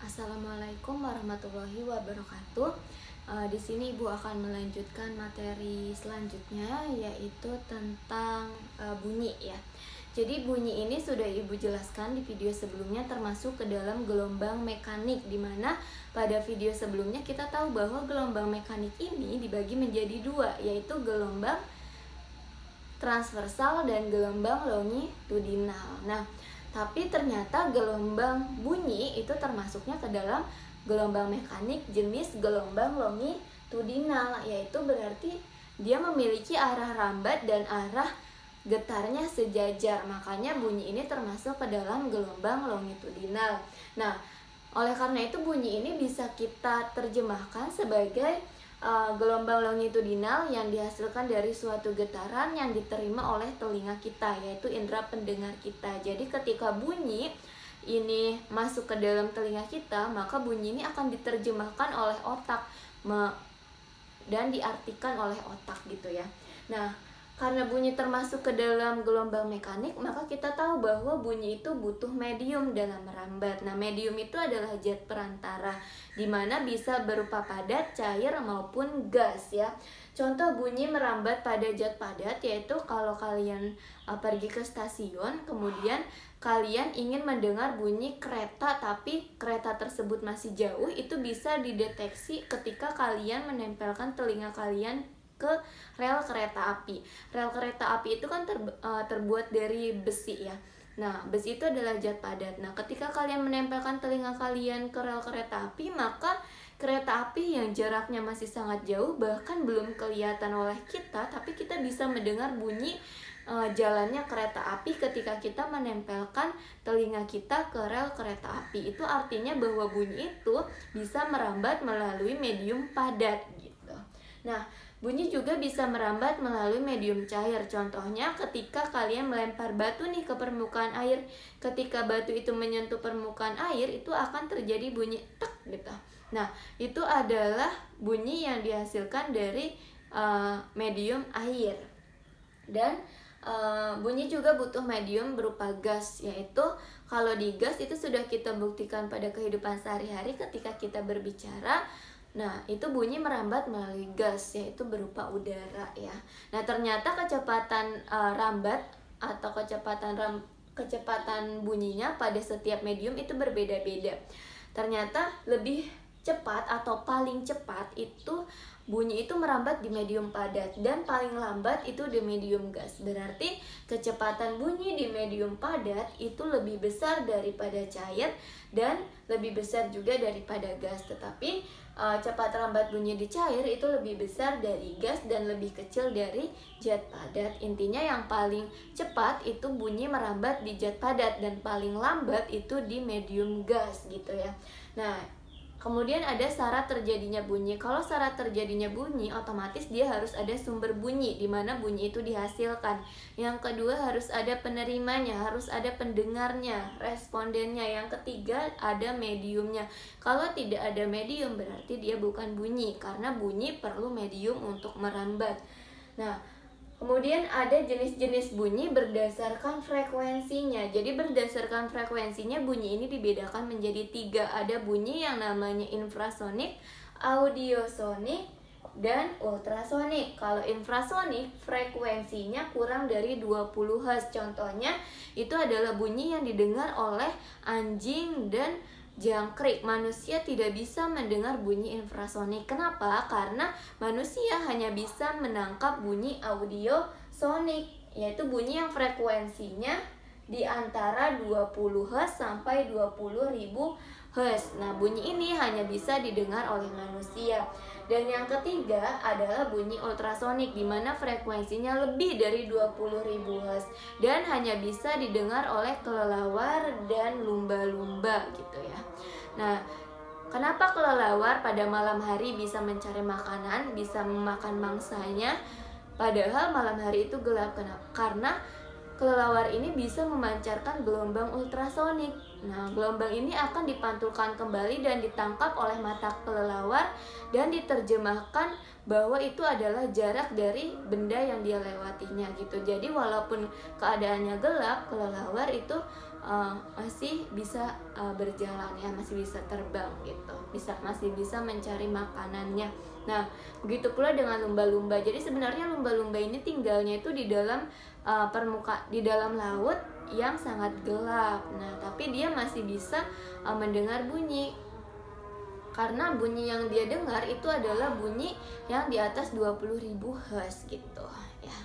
Assalamualaikum warahmatullahi wabarakatuh. Di sini Ibu akan melanjutkan materi selanjutnya, yaitu tentang bunyi ya. Jadi bunyi ini sudah Ibu jelaskan di video sebelumnya, termasuk ke dalam gelombang mekanik, dimana pada video sebelumnya kita tahu bahwa gelombang mekanik ini dibagi menjadi dua, yaitu gelombang transversal dan gelombang longitudinal. Nah, tapi ternyata gelombang bunyi itu termasuknya ke dalam gelombang mekanik jenis gelombang longitudinal, yaitu berarti dia memiliki arah rambat dan arah getarnya sejajar. Makanya bunyi ini termasuk ke dalam gelombang longitudinal. Nah, oleh karena itu bunyi ini bisa kita terjemahkan sebagai gelombang longitudinal yang dihasilkan dari suatu getaran yang diterima oleh telinga kita, yaitu indera pendengar kita. Jadi ketika bunyi ini masuk ke dalam telinga kita, maka bunyi ini akan diterjemahkan oleh otak dan diartikan oleh otak gitu ya. Nah, karena bunyi termasuk ke dalam gelombang mekanik, maka kita tahu bahwa bunyi itu butuh medium dalam merambat. Nah, medium itu adalah zat perantara, di mana bisa berupa padat, cair, maupun gas ya. Contoh bunyi merambat pada zat padat, yaitu kalau kalian pergi ke stasiun, kemudian kalian ingin mendengar bunyi kereta, tapi kereta tersebut masih jauh, itu bisa dideteksi ketika kalian menempelkan telinga kalian ke rel kereta api. Rel kereta api itu kan terbuat dari besi ya. Nah, besi itu adalah zat padat. Nah, ketika kalian menempelkan telinga kalian ke rel kereta api, maka kereta api yang jaraknya masih sangat jauh, bahkan belum kelihatan oleh kita, tapi kita bisa mendengar bunyi jalannya kereta api ketika kita menempelkan telinga kita ke rel kereta api. Itu artinya bahwa bunyi itu bisa merambat melalui medium padat gitu. Nah, bunyi juga bisa merambat melalui medium cair. Contohnya ketika kalian melempar batu nih ke permukaan air. Ketika batu itu menyentuh permukaan air, itu akan terjadi bunyi tek gitu. Nah, itu adalah bunyi yang dihasilkan dari medium air. Dan bunyi juga butuh medium berupa gas, yaitu kalau di gas itu sudah kita buktikan pada kehidupan sehari-hari ketika kita berbicara. Nah, itu bunyi merambat melalui gas, yaitu berupa udara ya. Nah, ternyata kecepatan rambat atau kecepatan bunyinya pada setiap medium itu berbeda-beda. Ternyata lebih cepat atau paling cepat itu bunyi itu merambat di medium padat, dan paling lambat itu di medium gas. Berarti kecepatan bunyi di medium padat itu lebih besar daripada cair dan lebih besar juga daripada gas. Tetapi cepat rambat bunyi di cair itu lebih besar dari gas dan lebih kecil dari zat padat. Intinya yang paling cepat itu bunyi merambat di zat padat dan paling lambat itu di medium gas gitu ya. Nah, kemudian ada syarat terjadinya bunyi. Kalau syarat terjadinya bunyi, otomatis dia harus ada sumber bunyi di mana bunyi itu dihasilkan. Yang kedua, harus ada penerimanya, harus ada pendengarnya, respondennya. Yang ketiga, ada mediumnya. Kalau tidak ada medium, berarti dia bukan bunyi, karena bunyi perlu medium untuk merambat. Nah, kemudian ada jenis-jenis bunyi berdasarkan frekuensinya. Jadi berdasarkan frekuensinya bunyi ini dibedakan menjadi 3. Ada bunyi yang namanya infrasonik, audiosonik, dan ultrasonik. Kalau infrasonik frekuensinya kurang dari 20 Hz. Contohnya itu adalah bunyi yang didengar oleh anjing dan jangkrik. Manusia tidak bisa mendengar bunyi infrasonik. Kenapa? Karena manusia hanya bisa menangkap bunyi audiosonik, yaitu bunyi yang frekuensinya di antara 20 Hz sampai 20.000 Hz. Nah, bunyi ini hanya bisa didengar oleh manusia. Dan yang ketiga adalah bunyi ultrasonik, di mana frekuensinya lebih dari 20.000 Hz dan hanya bisa didengar oleh kelelawar dan lumba-lumba gitu ya. Nah, kenapa kelelawar pada malam hari bisa mencari makanan, bisa memakan mangsanya, padahal malam hari itu gelap? Kenapa? Karena kelelawar ini bisa memancarkan gelombang ultrasonik. Nah, gelombang ini akan dipantulkan kembali dan ditangkap oleh mata kelelawar dan diterjemahkan bahwa itu adalah jarak dari benda yang dia lewatinya gitu. Jadi walaupun keadaannya gelap, kelelawar itu masih bisa berjalan ya, masih bisa terbang gitu, masih bisa mencari makanannya. Nah, begitu pula dengan lumba-lumba. Jadi sebenarnya lumba-lumba ini tinggalnya itu di dalam di dalam laut yang sangat gelap. Nah, tapi dia masih bisa mendengar bunyi. Karena bunyi yang dia dengar itu adalah bunyi yang di atas 20.000 Hz gitu ya.